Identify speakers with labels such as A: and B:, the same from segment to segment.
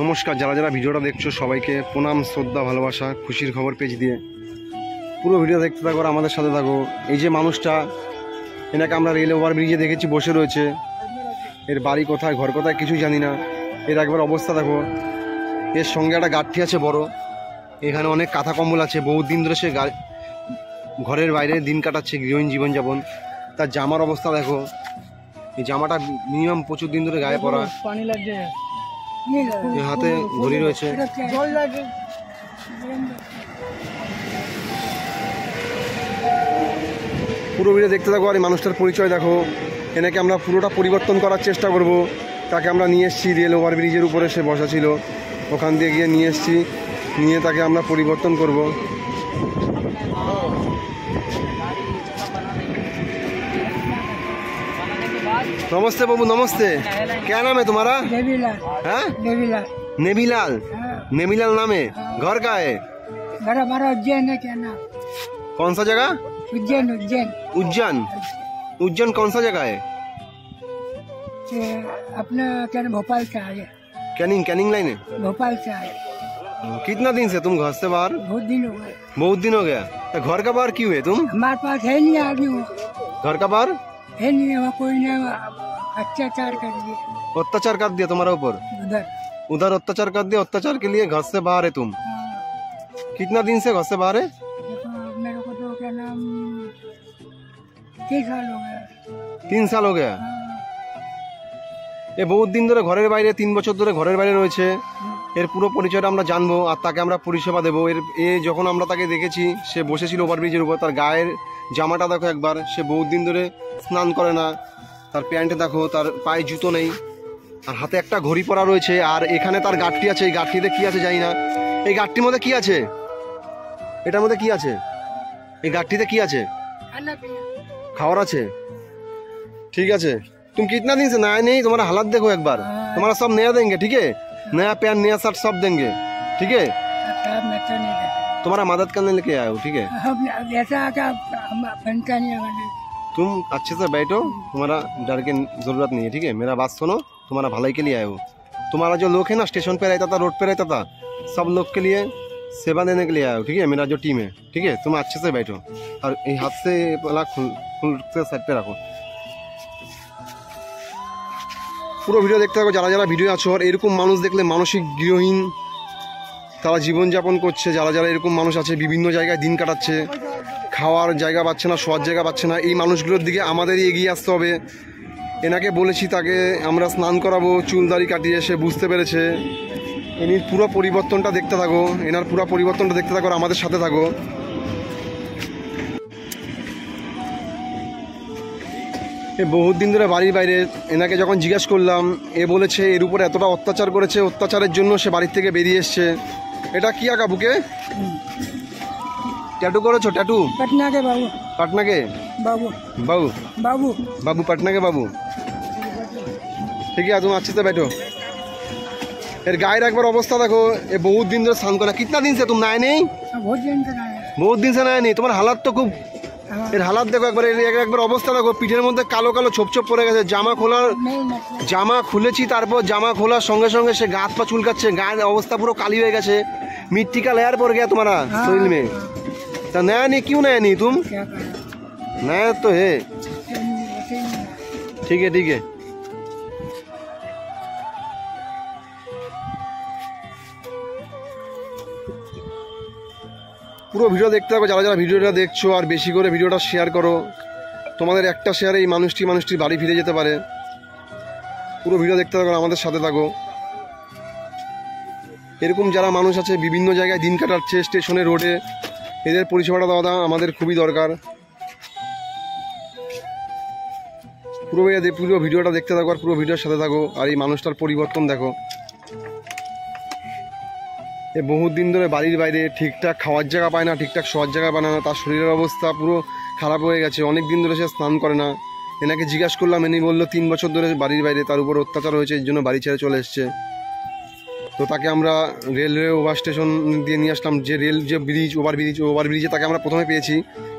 A: নমস্কার, যারা যারা ভিডিওটা দেখছো সবাইকে প্রণাম, শ্রদ্ধা, ভালোবাসা, খুশির খবর পেজ দিয়ে পুরো ভিডিও দেখতে থাকো আর আমাদের সাথে থাকো। এই যে মানুষটা, এনাকে আমরা রেল ওভারব্রিজে দেখেছি বসে রয়েছে। এর বাড়ি কোথায়, ঘর কোথায় কিছুই জানি না। এর একবার অবস্থা দেখো। এর সঙ্গে একটা গাঠি আছে বড়। এখানে অনেক কাঁথা কম্বল আছে। বহুত দিন ধরে সে ঘরের বাইরে দিন কাটাচ্ছে, গৃহহীন জীবনযাপন। তার জামার অবস্থা দেখো। এই জামাটা মিনিমাম প্রচুর দিন ধরে গায়ে পরা।
B: পানি লাগছে,
A: হাতে ঘড়ি রয়েছে।
B: জল লাগে।
A: পুরো ভিডিও দেখতে থাকো আর এই মানুষটার পরিচয় দেখো। এনাকে আমরা পুরোটা পরিবর্তন করার চেষ্টা করব। তাকে আমরা নিয়ে এসেছি রেল ওভারব্রিজের উপরে, সে বসা ছিল, ওখান দিয়ে গিয়ে নিয়ে এসেছি। নিয়ে তাকে আমরা পরিবর্তন করব। नमस्ते बाबू, नमस्ते। क्या नाम है तुम्हारा?
B: नेबीलाल।
A: हाँ,
B: नेबीलाल।
A: नेमीलाल।
B: हाँ।
A: नेमीलाल नाम है। घर का है?
B: घर हमारा उज्जैन है। क्या नाम?
A: कौन सा जगह?
B: उज्जैन। उज्जैन।
A: उज्जैन। उज्जैन कौन सा जगह है?
B: ये अपना क्या नाम, भोपाल से आए।
A: कैनिंग, कैनिंग लाइन है।
B: भोपाल से आए।
A: कितना दिन से तुम घर से बाहर?
B: बहुत दिन हो गए।
A: बहुत दिन हो गया। तो घर का बाहर क्यों है तुम?
B: हमारे पास है नहीं आदमी, वो
A: घर का बाहर
B: है नहीं, वहाँ कोई नहीं। अत्याचार कर दिए
A: अत्याचार कर दिया तुम्हारा ऊपर।
B: उधर।
A: उधर अत्याचार कर दिया। अत्याचार के लिए घर से बाहर है तुम।
B: हाँ।
A: कितना दिन से घर से बाहर है?
B: देखो, मेरे को तो क्या नाम 3 साल हो गए।
A: 3 साल हो गया।
B: हाँ।
A: এ বহুত দিন ধরে ঘরের বাইরে, 3 বছর ধরে ঘরের বাইরে রয়েছে। এর পুরো পরিচয়টা আমরা জানবো আর তাকে আমরা পরিষেবা দেবো। যখন আমরা তাকে দেখেছি, সে বসেছিল ওভারব্রিজের উপর। তার গায়ের জামাটা দেখো একবার। সে বহুত দিন ধরে স্নান করে না। তার প্যান্টে দেখো, তার পায়ে জুতো নেই, আর হাতে একটা ঘড়ি পরা রয়েছে। আর এখানে তার গাঠটি আছে। এই গাঠটিতে কি আছে জানি না। এই গাঠটির মধ্যে কি আছে? এটার মধ্যে কি আছে? এই গাঠটিতে কি আছে?
B: खाना पीना।
A: খাওয়ার আছে। ठीक है। तुम कितना दिन से नया नहीं? तुम्हारा हालत देखो एक बार। तुम्हारा सब नया देंगे, ठीक है? नया पैंट, नया शर्ट सब देंगे, ठीक है?
B: साहब मैं तो नहीं देता।
A: तुम्हारा मदद करने लेके आए हो, ठीक है?
B: हम ऐसा आके हम बनता नहीं हमारे।
A: तुम अच्छे से बैठो, तुम्हारा डर की जरूरत नहीं है, ठीक है? मेरा बात सुनो, तुम्हारा भलाई के लिए आए हो। तुम्हारा जो लोग है ना, स्टेशन पे रहता था, रोड पे रहता था, सब लोग के लिए सेवा देने के लिए आए हो, ठीक है? मेरा जो टीम है, ठीक है? तुम अच्छे से बैठो और ये हाथ से वाला खुल से साइड पे रखो। পুরো ভিডিও দেখতে থাকো যারা যারা ভিডিও আছো। আর এরকম মানুষ দেখলে, মানসিক গৃহহীন তারা জীবনযাপন করছে, যারা যারা এরকম মানুষ আছে, বিভিন্ন জায়গায় দিন কাটাচ্ছে, খাওয়ার জায়গা পাচ্ছে না, শোয়ার জায়গা পাচ্ছে না, এই মানুষগুলোর দিকে আমাদেরই এগিয়ে আসতে হবে। এনাকে বলেছি, তাকে আমরা স্নান করাবো, চুলদাড়ি কাটিয়ে। সে বুঝতে পেরেছে। এনির পুরো পরিবর্তনটা দেখতে থাকো। এনার পুরো পরিবর্তনটা দেখতে থাকো আর আমাদের সাথে থাকো। এ বহুত দিন ধরে বাড়ির বাইরে। এনাকে যখন জিজ্ঞাসা করলাম, এ বলেছে এর উপরে এতটা অত্যাচার করেছে, অত্যাচারের জন্য সে বাড়ির থেকে বেরিয়ে এসছে। এটা কি আঁকা বুকে? टैटू करो, टैटू?
B: पटना के बाबू।
A: पटना के
B: बाबू।
A: बाबू?
B: बाबू।
A: बाबू पटना के बाबू, ठीक है? तुम अच्छे से बैठो। এর গায়ের একবার অবস্থা দেখো। এ বহুত দিন ধরে স্নান করে। कितना दिन से तुम नहाए नहीं?
B: बहुत दिन से आए।
A: बहुत दिन से नहाए नहीं। তোমার হালাত তো খুব। এর হালাত দেখো একবার। একবার অবস্থা দেখো। পিঠের মধ্যে কালো কালো ছোপ ছোপ পড়ে গেছে। জামা খুলেছি, তারপর জামা খোলার সঙ্গে সঙ্গে সে গাছ পা চুলকাচ্ছে। গায়ের অবস্থা পুরো কালি হয়ে গেছে। मिट्टी का लेयर पड़ गया तुम्हारा शरीर में। तो नया नहीं, क्यों नया नहीं तुम?
B: क्या करें?
A: नया तो है, ठीक है, ठीक है। পুরো ভিডিও দেখতে থাকো যারা যারা ভিডিওটা দেখছো। আর বেশি করে ভিডিওটা শেয়ার করো। তোমাদের একটা শেয়ারে এই মানুষটির বাড়ি ফিরে যেতে পারে। পুরো ভিডিও দেখতে থাকো, আমাদের সাথে থাকো। এরকম যারা মানুষ আছে বিভিন্ন জায়গায় দিন কাটাচ্ছে, স্টেশনে, রোডে, এদের পরিষেবাটা দেওয়া আমাদের খুবই দরকার। পুরো ভিডিওটা দেখতে থাকো আর পুরো ভিডিওর সাথে থাকো। আর এই মানুষটার পরিবর্তন দেখো। এ বহুত দিন ধরে বাড়ির বাইরে, ঠিকঠাক খাওয়ার জায়গা পায় না, ঠিকঠাক শোয়ার জায়গা পায় না। তার শরীরের অবস্থা পুরো খারাপ হয়ে গেছে। অনেক দিন ধরে সে স্নান করে না। এনাকে জিজ্ঞাসা করলাম, এনি বললো 3 বছর ধরে বাড়ির বাইরে, তার উপর অত্যাচার হয়েছে, এর জন্য বাড়ি ছেড়ে চলে এসছে। তো তাকে আমরা রেলওয়ে ওভার স্টেশন দিয়ে নিয়ে আসলাম। যে রেল যে ওভারব্রিজে তাকে আমরা প্রথমে পেয়েছি,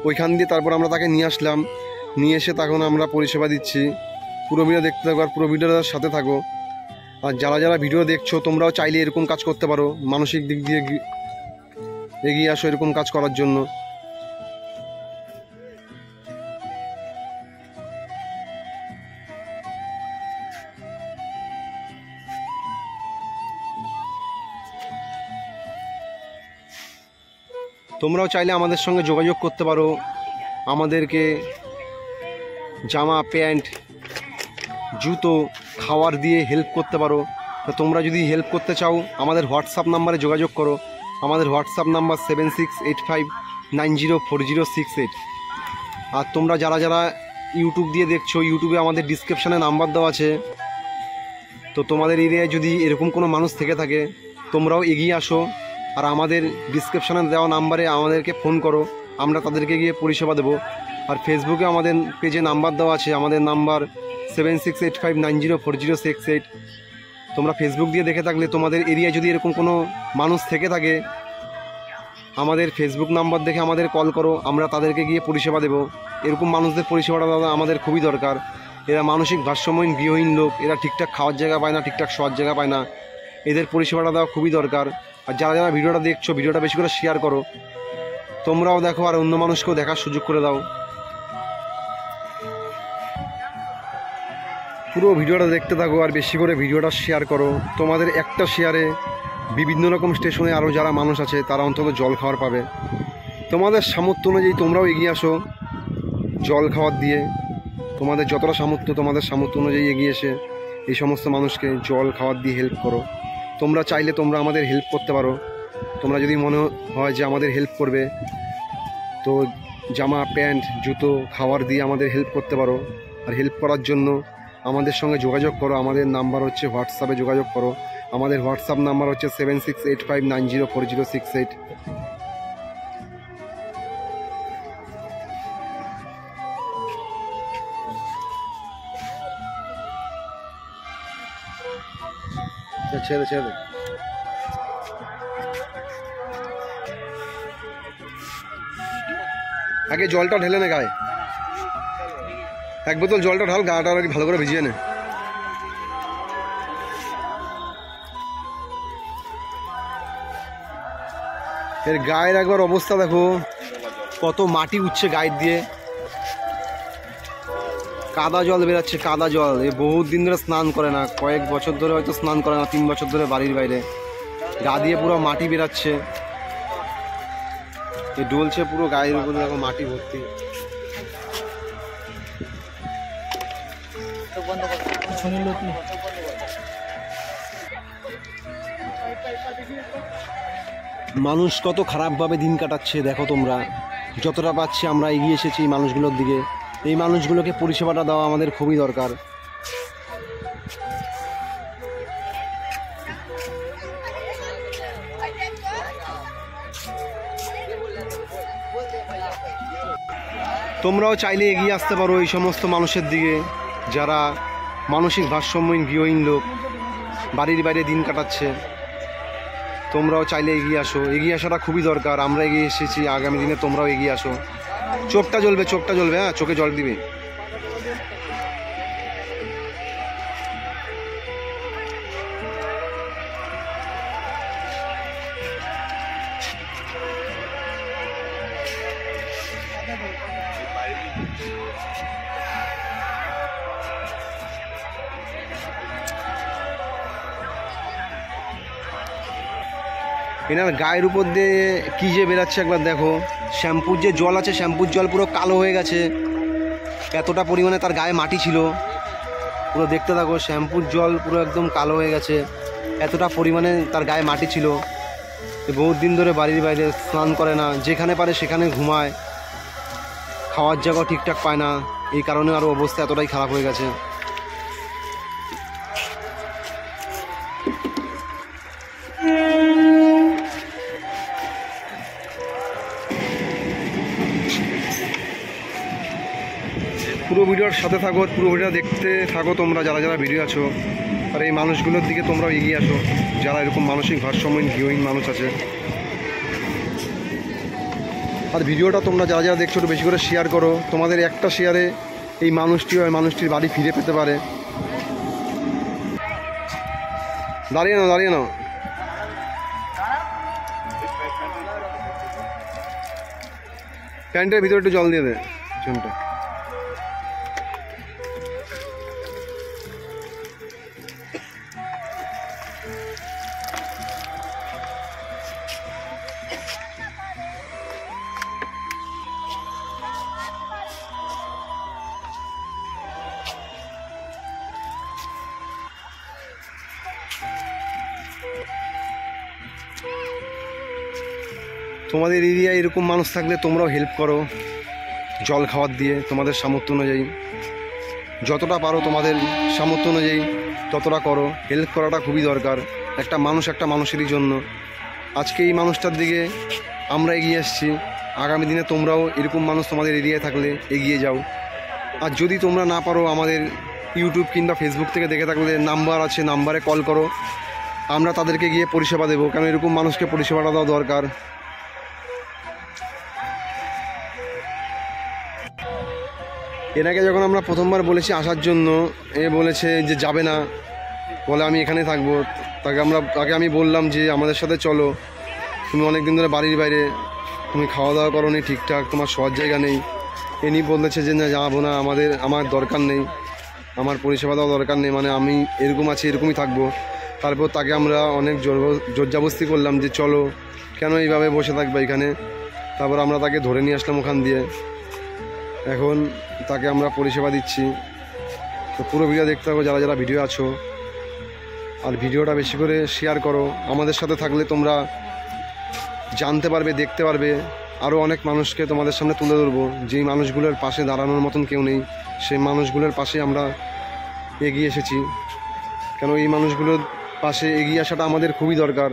A: ওইখান দিয়ে তারপর আমরা তাকে নিয়ে আসলাম। নিয়ে এসে তখন আমরা পরিষেবা দিচ্ছি। পুরো ভিডিও দেখতে থাকো আর পুরো ভিডিওটার সাথে থাকো। আর যারা যারা ভিডিও দেখছো তোমরাও চাইলে এরকম কাজ করতে পারো, মানসিক দিক দিয়ে এগিয়ে আসো এরকম কাজ করার জন্য। তোমরাও চাইলে আমাদের সঙ্গে যোগাযোগ করতে পারো, আমাদেরকে জামা প্যান্ট জুতো খাওয়ার দিয়ে হেল্প করতে পারো। তো তোমরা যদি হেল্প করতে চাও আমাদের হোয়াটসঅ্যাপ নাম্বারে যোগাযোগ করো। আমাদের হোয়াটসঅ্যাপ নাম্বার 7685904068। আর তোমরা যারা যারা ইউটিউব দিয়ে দেখছো, ইউটিউবে আমাদের ডিসক্রিপশানে নাম্বার দেওয়া আছে। তো তোমাদের এরিয়ায় যদি এরকম কোনো মানুষ থেকে থাকে তোমরাও এগিয়ে আসো, আর আমাদের ডিসক্রিপশানে দেওয়া নাম্বারে আমাদেরকে ফোন করো, আমরা তাদেরকে গিয়ে পরিষেবা দেবো। আর ফেসবুকে আমাদের পেজে নাম্বার দেওয়া আছে, আমাদের নাম্বার 7685904068। তোমরা ফেসবুক দিয়ে দেখে থাকলে তোমাদের এরিয়ায় যদি এরকম কোনো মানুষ থেকে থাকে আমাদের ফেসবুক নাম্বার দেখে আমাদের কল করো, আমরা তাদেরকে গিয়ে পরিষেবা দেবো। এরকম মানুষদের পরিষেবাটা দাদা আমাদের খুবই দরকার। এরা মানসিক ভারসাম্যহীন গৃহহীন লোক, এরা ঠিকঠাক খাওয়ার জায়গা পায় না, ঠিকঠাক শোয়ার জায়গা পায় না, এদের পরিষেবাটা দেওয়া খুবই দরকার। আর যারা যারা ভিডিওটা দেখছো ভিডিওটা বেশি করে শেয়ার করো, তোমরাও দেখো আর অন্য মানুষকেও দেখার সুযোগ করে দাও। পুরো ভিডিওটা দেখতে থাকো আর বেশি করে ভিডিওটা শেয়ার করো। তোমাদের একটা শেয়ারে বিভিন্ন রকম স্টেশনে আরও যারা মানুষ আছে তারা অন্তত জল খাওয়ার পাবে। তোমাদের সামর্থ্য অনুযায়ী তোমরাও এগিয়ে আসো জল খাওয়ার দিয়ে। তোমাদের যতটা সামর্থ্য তোমাদের সামর্থ্য অনুযায়ী এগিয়ে এসে এই সমস্ত মানুষকে জল খাওয়ার দিয়ে হেল্প করো। তোমরা চাইলে তোমরা আমাদের হেল্প করতে পারো। তোমরা যদি মনে হয় যে আমাদের হেল্প করবে তো জামা প্যান্ট জুতো খাওয়ার দিয়ে আমাদের হেল্প করতে পারো। আর হেল্প করার জন্য আমাদের সঙ্গে যোগাযোগ করো। আমাদের নাম্বার হচ্ছে হোয়াটসঅ্যাপে যোগাযোগ করো। আমাদের হোয়াটসঅ্যাপ নাম্বার হচ্ছে 7685904068। ছেড়ে ছেড়ে আগে জলটা ঢেলে নে গায়ে, এক বোতল জলটা ঢাল, গাটা ভালো করে ভিজিয়ে নে। এর গায়ের একবার অবস্থা দেখো, কত মাটি উঠছে গায়ের দিয়ে, কাদা জল বেরাচ্ছে, কাদা জল। এ বহুত দিন ধরে স্নান করে না, কয়েক বছর ধরে হয়তো স্নান করে না, 3 বছর ধরে বাড়ির বাইরে। গা দিয়ে পুরো মাটি বেরাচ্ছে, এ ডলছে পুরো গায়ের উপরে, দেখো মাটি ভর্তি। মানুষ কত খারাপভাবে দিন কাটাচ্ছে দেখো তোমরা। যতটা পাচ্ছি আমরা এগিয়ে এসেছি এই মানুষগুলোর দিকে। এই মানুষগুলোকে পরিষেবাটা দেওয়া আমাদের খুবই দরকার। তোমরাও চাইলে এগিয়ে আসতে পারো এই সমস্ত মানুষের দিকে যারা মানসিক ভারসাম্যহীন গৃহহীন লোক, বাড়ির বাইরে দিন কাটাচ্ছে। তোমরাও চাইলে এগিয়ে আসো, এগিয়ে আসাটা খুবই দরকার। আমরা এগিয়ে এসেছি, আগামী দিনে তোমরাও এগিয়ে আসো। চোখটা জ্বলবে, চোখটা জ্বলবে, হ্যাঁ চোখে জল দিবে। এনার গায়ের উপর দিয়ে কী যে বেরাচ্ছে একবার দেখো। শ্যাম্পুর যে জল আছে, শ্যাম্পুর জল পুরো কালো হয়ে গেছে, এতটা পরিমাণে তার গায়ে মাটি ছিল। পুরো দেখতে থাকো, শ্যাম্পুর জল পুরো একদম কালো হয়ে গেছে, এতটা পরিমাণে তার গায়ে মাটি ছিল। বহুত দিন ধরে বাড়ির বাইরে স্নান করে না, যেখানে পারে সেখানে ঘুমায়, খাওয়ার জায়গা ঠিকঠাক পায় না। এই কারণে আরও অবস্থা এতটাই খারাপ হয়ে গেছে। পুরো ভিডিওর সাথে থাকো, পুরো ভিডিও দেখতে থাকো তোমরা যারা যারা ভিডিও আছো। আর এই মানুষগুলোর দিকে তোমরাও এগিয়ে আসো যারা এরকম মানসিক ভারসাম্যহীন গৃহহীন মানুষ আছে। আর ভিডিওটা তোমরা যারা যারা দেখছো একটু বেশি করে শেয়ার করো। তোমাদের একটা শেয়ারে এই মানুষটি ওই মানুষটির বাড়ি ফিরে পেতে পারে। দাঁড়িয়ে নাও, দাঁড়িয়ে নাও। প্যান্টের ভিতরে একটু জল দিয়ে দে চুনটা। তোমাদের এরিয়ায় এরকম মানুষ থাকলে তোমরাও হেল্প করো, জল খাওয়ার দিয়ে তোমাদের সামর্থ্য অনুযায়ী যতটা পারো, তোমাদের সামর্থ্য অনুযায়ী ততটা করো। হেল্প করাটা খুবই দরকার একটা মানুষেরই জন্য। আজকে এই মানুষটার দিকে আমরা এগিয়ে এসেছি, আগামী দিনে তোমরাও এরকম মানুষ তোমাদের এরিয়ায় থাকলে এগিয়ে যাও। আর যদি তোমরা না পারো, আমাদের ইউটিউব কিংবা ফেসবুক থেকে দেখে থাকলে নাম্বার আছে, নাম্বারে কল করো, আমরা তাদেরকে গিয়ে পরিষেবা দেবো। কারণ এরকম মানুষকে পরিষেবাটা দেওয়া দরকার। এনাকে যখন আমরা প্রথমবার বলেছি আসার জন্য, এ বলেছে যে যাবে না, বলে আমি এখানে থাকবো। তাকে আমি বললাম যে আমাদের সাথে চলো, তুমি অনেক দিন ধরে বাড়ির বাইরে, তুমি খাওয়া দাওয়া করো নি ঠিকঠাক, তোমার শোয়ার জায়গা নেই। এনি বলেছে যে না যাবো না, আমার দরকার নেই, আমার পরিষেবা দেওয়া দরকার নেই, মানে আমি এরকম আছি এরকমই থাকবো। তারপর তাকে আমরা অনেক জোরজাবস্তি করলাম যে চলো, কেন এইভাবে বসে থাকবে এখানে। তারপর আমরা তাকে ধরে নিয়ে আসলাম ওখান দিয়ে। এখন তাকে আমরা পরিষেবা দিচ্ছি। তো পুরো ভিডিও দেখতে থাকো যারা যারা ভিডিও আছো, আর ভিডিওটা বেশি করে শেয়ার করো। আমাদের সাথে থাকলে তোমরা জানতে পারবে, দেখতে পারবে, আরও অনেক মানুষকে তোমাদের সামনে তুলে ধরবো। যেই মানুষগুলোর পাশে দাঁড়ানোর মতন কেউ নেই, সেই মানুষগুলোর পাশে আমরা এগিয়ে এসেছি। কেন এই মানুষগুলোর পাশে এগিয়ে আসাটা আমাদের খুবই দরকার।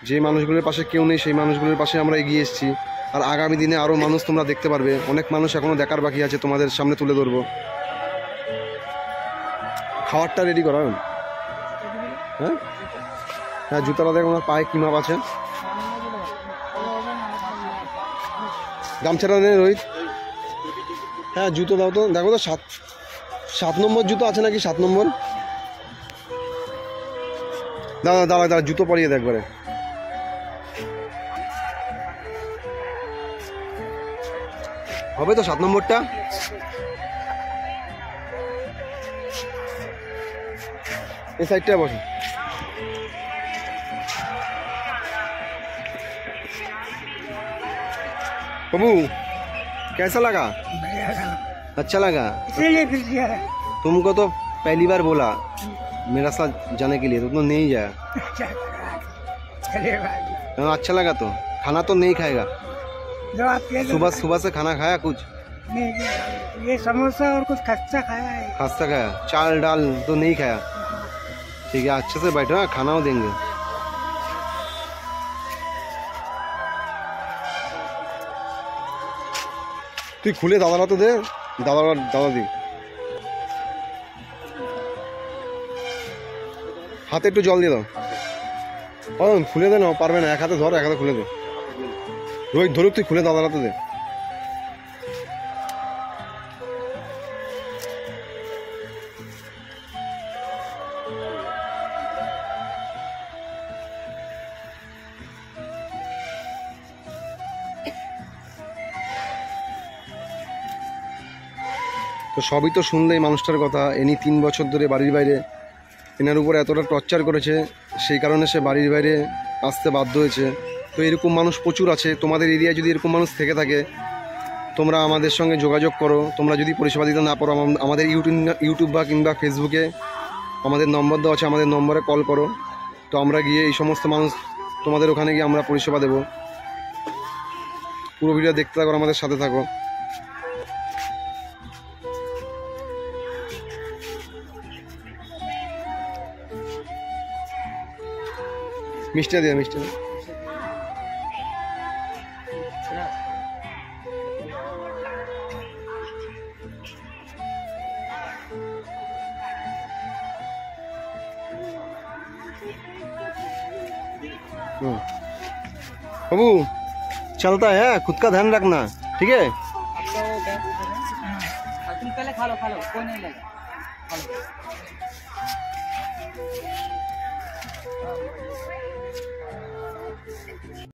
A: যে মানুষগুলোর পাশে কেউ নেই, সেই মানুষগুলোর পাশে আমরা এগিয়ে এসেছি। আর আগামী দিনে আরও মানুষ তোমরা দেখতে পারবে, অনেক মানুষ এখনও দেখার বাকি আছে, তোমাদের সামনে তুলে ধরবো। খাবারটা রেডি করা হ্যাঁ হ্যাঁ, জুতাটা দেখো আমার পায়ে কী মাপ আছে। গামছাটা নেই রোহিত। হ্যাঁ জুতো দাও তো, দেখো তো 7 নম্বর জুতো আছে নাকি, 7 নম্বর। দাঁড়া দাঁড়া দাঁড়া, জুতো পরিয়ে দেখ একবারে। হবে তো 7 নম্বরটা। এই সাইডটা বসো। बाबू कैसा लगा? अच्छा लगा?
B: इसीलिए फिर किया है।
A: तुमको तो पहली बार बोला मेरा साथ जाने के लिए, तो तुम नहीं जाया।
B: क्या करा? चलिए भाई।
A: अच्छा लगा तो खाना तो नहीं खाएगा?
B: जो आप कह दो।
A: सुबह से खाना खाया कुछ?
B: नहीं, ये समोसा और कुछ खस्ता खाया है।
A: खास्ता खाया, चाल डाल तो नहीं खाया। ठीक है, अच्छे से बैठो, खाना देंगे। তুই খুলে দাদারা তো দে, দাদা দি হাতে একটু জল দিয়ে দাও। খুলে দে না, পারবে না, এক হাতে ধর, এক হাতে খুলে দে। রোহিত ধরুক, তুই খুলে দাদারা তো দে। তো সবই তো শুনলে এই মানুষটার কথা। এনি 3 বছর ধরে বাড়ির বাইরে, এনার উপর এতটা টর্চার করেছে, সেই কারণে সে বাড়ির বাইরে আসতে বাধ্য হয়েছে। তো এরকম মানুষ প্রচুর আছে। তোমাদের এরিয়ায় যদি এরকম মানুষ থেকে থাকে, তোমরা আমাদের সঙ্গে যোগাযোগ করো। তোমরা যদি পরিষেবা দিতে না পারো, আমাদের ইউটিউব বা কিংবা ফেসবুকে আমাদের নম্বর দেওয়া আছে, আমাদের নম্বরে কল করো। তো আমরা গিয়ে এই সমস্ত মানুষ তোমাদের ওখানে গিয়ে আমরা পরিষেবা দেবো। পুরো ভিডিও দেখতে থাকো, আমাদের সাথে থাকো। মিষ্টি দিয়ে, মিষ্টি बाबू चलता है, खुद का ध्यान रखना, ठीक है?
C: तुम पहले खा लो कोई नहीं लेगा।